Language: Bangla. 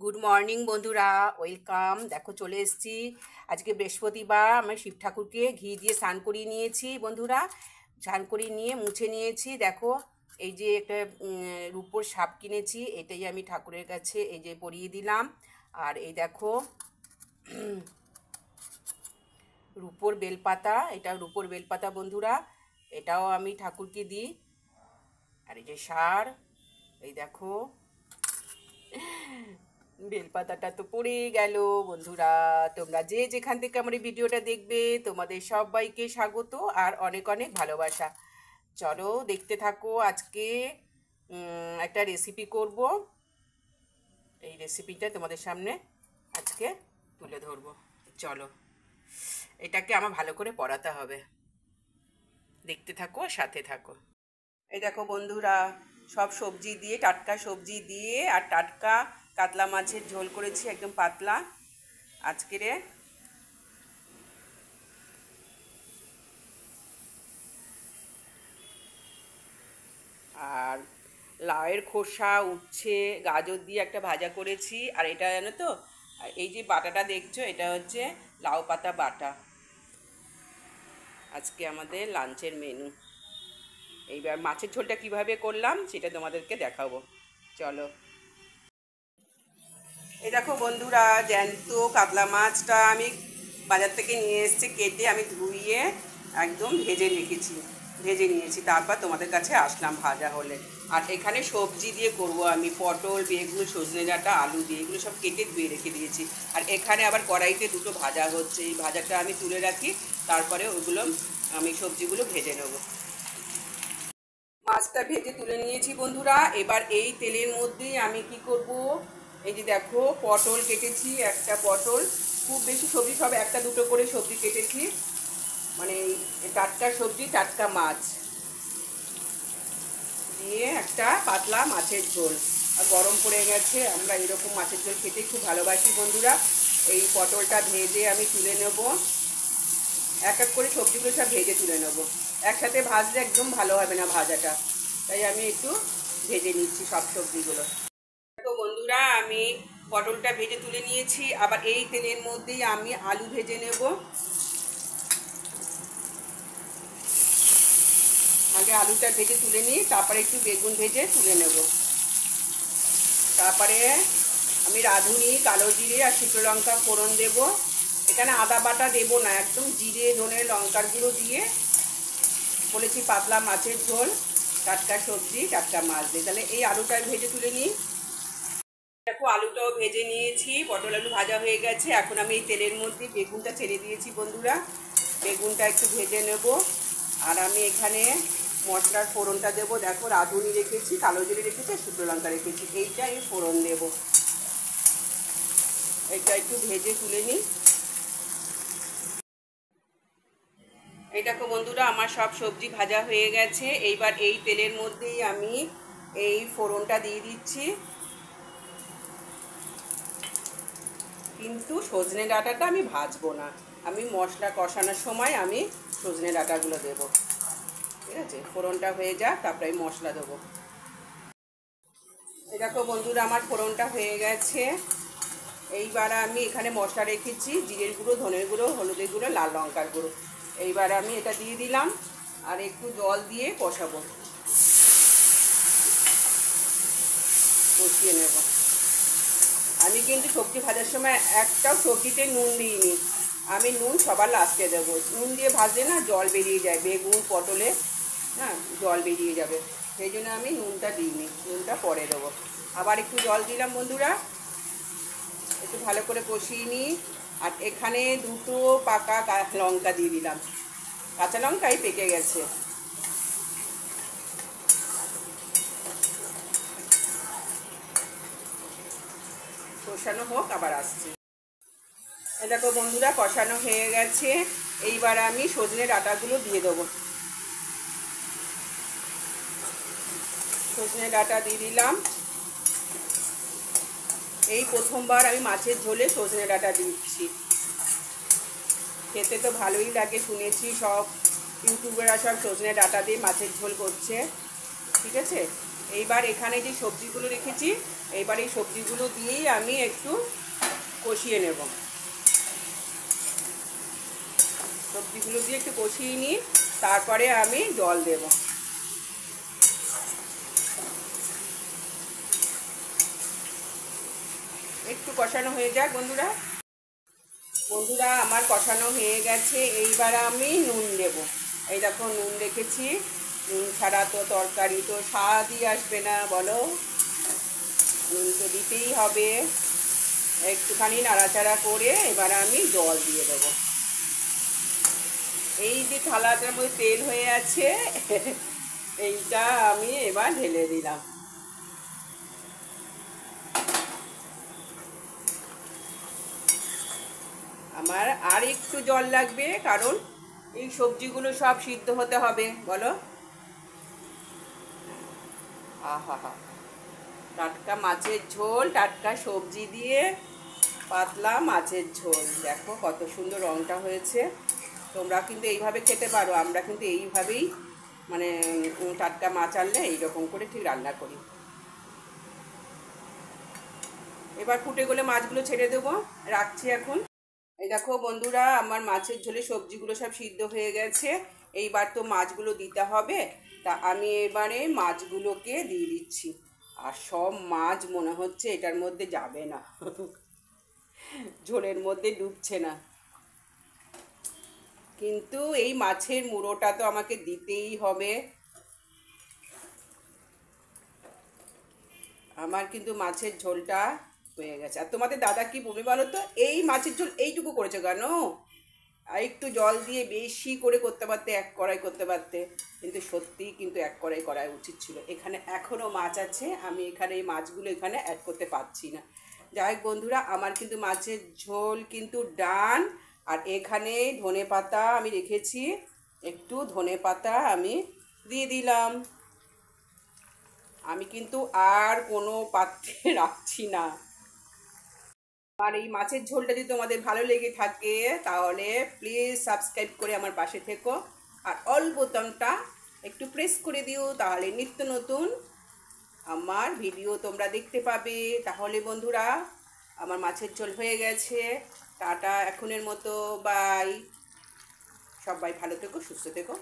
গুড মর্নিং বন্ধুরা, ওয়েলকাম। দেখো চলে এসেছি। আজকে বৃহস্পতিবার, আমি শিব ঠাকুরকে ঘি দিয়ে স্নান করিয়ে নিয়েছি বন্ধুরা। স্নান করিয়ে নিয়ে মুছে নিয়েছি। দেখো এই যে একটা রূপোর সাপ কিনেছি, এটাই আমি ঠাকুরের কাছে এই যে পরিয়ে দিলাম। আর এই দেখো রূপোর বেলপাতা, এটা রূপোর বেলপাতা বন্ধুরা, এটাও আমি ঠাকুরকে দিই। আর এই যে সার, এই দেখো বেলপাতাটা তো পড়ে গেল বন্ধুরা। তোমরা যে যেখান থেকে আমার এই ভিডিওটা দেখবে, তোমাদের সবাইকে স্বাগত আর অনেক অনেক ভালোবাসা। চলো দেখতে থাকো। আজকে একটা রেসিপি করব। এই রেসিপিটা তোমাদের সামনে আজকে তুলে ধরবো। চলো, এটাকে আমার ভালো করে পড়াতে হবে। দেখতে থাকো, সাথে থাকো। এই দেখো বন্ধুরা, সব সবজি দিয়ে, টাটকা সবজি দিয়ে আর টাটকা কাতলা মাছের ঝোল করেছি, একদম পাতলা আজকেরে। আর লাউয়ের খোসা, উচ্ছে, গাজর দিয়ে একটা ভাজা করেছি। আর এটা জানো তো, আর এই যে বাটাটা দেখছো, এটা হচ্ছে লাউ পাতা বাটা। আজকে আমাদের লাঞ্চের মেনু। এইবার মাছের ঝোলটা কিভাবে করলাম সেটা তোমাদেরকে দেখাবো। চলো। এই দেখো বন্ধুরা, জ্যান্ত কাতলা মাছটা আমি বাজার থেকে নিয়ে এসেছি, কেটে আমি ধুইয়ে একদম ভেজে নিয়েছি। তারপর তোমাদের কাছে আসলাম ভাজা হলে। আর এখানে সবজি দিয়ে করব আমি, পটল, বেগুন, সজনে ডাঁটা, আলু দিয়ে, এগুলো সব কেটে ধুয়ে রেখে দিয়েছি। আর এখানে আবার কড়াইতে দুটো ভাজা হচ্ছে, এই ভাজাটা আমি তুলে রাখি, তারপরে ওগুলো আমি সবজিগুলো ভেজে নেব। মাছটা ভেজে তুলে নিয়েছি বন্ধুরা। এবার এই তেলের মধ্যেই আমি কি করব, এই যে দেখো পটল কেটেছি, একটা পটল, খুব বেশি সবজি, সব একটা দুটো করে সবজি কেটেছি, মানে টাটকা সবজি, টাটকা মাছ দিয়ে একটা পাতলা মাছের ঝোল। আর গরম পড়ে গেছে, আমরা এরকম মাছের ঝোল খেতে খুব ভালোবাসি বন্ধুরা। এই পটলটা ভেজে আমি তুলে নেব, এক এক করে সবজিগুলো সব ভেজে তুলে নেব। একসাথে ভাজলে একদম ভালো হবে না ভাজাটা, তাই আমি একটু ভেজে নিচ্ছি সব সবজিগুলো। দেখো বন্ধুরা, আমি পটলটা ভেজে তুলে নিয়েছি। আবার এই তেলের মধ্যেই আমি আলু ভেজে নেব। আগে আলুটা ভেজে তুলে নিই, তারপরে একটু বেগুন ভেজে তুলে নেব। তারপরে আমি রাঁধুনি, কালো জিরে আর শুকনো লঙ্কা ফোড়ন দেব। এখানে আদা বাটা দেব না, একদম জিরে, ধনে, লঙ্কার গুঁড়ো দিয়ে বলেছি পাতলা মাছের ঝোল, টাটকা সবজি, টাটকা মাছ দিয়ে। তাহলে এই আলুটা ভেজে তুলে নিই। দেখো আলুটাও ভেজে নিয়েছি, পটল আলু ভাজা হয়ে গেছে। এখন আমি এই তেলের মধ্যে বেগুনটা ছেড়ে দিয়েছি বন্ধুরা, বেগুনটা একটু ভেজে নেব। আর আমি এখানে মশলার ফোড়নটা দেবো। দেখো রাঁধুনি রেখেছি, কালো জিরে রেখেছি, শুকনো লঙ্কা রেখেছি, এইটা আমি ফোড়ন দেব। এটা একটু ভেজে তুলে নিই। এই দেখো বন্ধুরা, আমার সব সবজি ভাজা হয়ে গেছে। এইবার এই তেলের মধ্যেই আমি এই ফোড়নটা দিয়ে দিচ্ছি। কিন্তু সজনে ডাঁটাটা আমি ভাজবো না, আমি মশলা কষানোর সময় আমি সজনে ডাঁটাগুলো দেবো। ঠিক আছে, ফোড়নটা হয়ে যাক, তারপরে আমি মশলা দেবো। এই দেখো বন্ধুরা, আমার ফোড়নটা হয়ে গেছে। এইবার আমি এখানে মশলা রেখেছি, জিরের গুঁড়ো, ধনের গুঁড়ো, হলুদের গুঁড়ো, লাল লঙ্কার গুঁড়ো। এইবার আমি এটা দিয়ে দিলাম আর একটু জল দিয়ে কষাবো, কষিয়ে নেব। আমি কিন্তু সবজি ভাজার সময় একটাও সবজিতে নুন দিইনি, আমি নুন সবার লাস্টে দেবো। নুন দিয়ে ভাজলে না জল বেরিয়ে যায়, বেগুন পটলে হ্যাঁ জল বেরিয়ে যাবে, সেই জন্য আমি নুনটা দিইনি, নুনটা পরে দেবো। আবার একটু জল দিলাম বন্ধুরা, একটু ভালো করে কষিয়ে নিই। আর এখানে দুটো পাকা লঙ্কা দিয়ে দিলাম, কাঁচা লঙ্কাই পেকে গেছে। কষানো হোক, আবার আসছি। এই দেখো বন্ধুরা, কষানো হয়ে গেছে। এইবার আমি সজনে ডাঁটাগুলো দিয়ে দেবো। সজনে ডাঁটা দিয়ে দিলাম। এই প্রথমবার আমি মাছের ঝোলে সজনে ডাঁটা দিচ্ছি, খেতে তো ভালোই লাগে, শুনেছি সব ইউটিউবেরা সব সজনে ডাঁটা দিয়ে মাছের ঝোল করছে। ঠিক আছে, এইবার এখানে যে সবজিগুলো রেখেছি এইবার এই সবজিগুলো দিয়েই আমি একটু কষিয়ে নেব। সবজিগুলো দিয়ে একটু কষিয়ে নিই, তারপরে আমি জল দেব। একটু কষানো হয়ে যাক বন্ধুরা। বন্ধুরা আমার কষানো হয়ে গেছে, এইবার আমি নুন দেব। এই দেখো নুন রেখেছি, নুন ছাড়া তো তরকারি তো স্বাদই আসবে না, বলো। নুন তো দিতেই হবে। একটুখানি নাড়াচাড়া করে এবার আমি জল দিয়ে দেবো। এই যে থালাটার মধ্যে তেল হয়ে আছে এইটা আমি এবার ঢেলে দিলাম। আমার আর একটু জল লাগবে, কারণ এই সবজিগুলো সব সিদ্ধ হতে হবে, বলো। আহা হা, টাটকা মাছের ঝোল, টাটকা সবজি দিয়ে পাতলা মাছের ঝোল, দেখো কত সুন্দর রঙটা হয়েছে। তোমরা কিন্তু এইভাবে খেতে পারো, আমরা কিন্তু এইভাবেই মানে টাটকা মাছ আনলে এইরকম করে ঠিক রান্না করি। এবার ফুটে গেলে মাছগুলো ছেড়ে দেবো, রাখছি এখন। এই দেখো বন্ধুরা আমার মাছের ঝোলে সবজিগুলো সব সিদ্ধ হয়ে গেছে। এইবার তো মাছগুলো দিতে হবে, তা আমি এবারে মাছগুলোকে দিয়ে দিচ্ছি। আর সব মাছ মনে হচ্ছে এটার মধ্যে যাবে না ঝোলের মধ্যে ডুবছে না, কিন্তু এই মাছের মুড়োটা তো আমাকে দিতেই হবে। আমার কিন্তু মাছের ঝোলটা হয়ে গেছে। আর তোমাদের দাদা কি বলবে বলো তো, এই মাছের ঝোল এইটুকু করেছে কেন? আর একটু জল দিয়ে বেশি করে করতে পারতে, এক কড়াই করতে পারতে। কিন্তু সত্যিই কিন্তু এক কড়াই করা উচিত ছিল। এখানে এখনও মাছ আছে, আমি এখানে এই মাছগুলো এখানে অ্যাড করতে পারছি না। যাই হোক বন্ধুরা, আমার কিন্তু মাছের ঝোল কিন্তু ডান। আর এখানে ধনে পাতা আমি রেখেছি, একটু ধনে পাতা আমি দিয়ে দিলাম। আমি কিন্তু আর কোনো পাত্রে রাখছি না। আর এই মাছের ঝোলটা যদি তোমাদের ভালো লেগে থাকে তাহলে প্লিজ সাবস্ক্রাইব করে আমার পাশে থেকো, আর অল বোতামটা একটু প্রেস করে দিও, তাহলে নিত্য নতুন আমার ভিডিও তোমরা দেখতে পাবে। তাহলে বন্ধুরা আমার মাছের ঝোল হয়ে গেছে, টাটা এখনের মতো, বাই। সবাই ভালো থেকো, সুস্থ থেকো।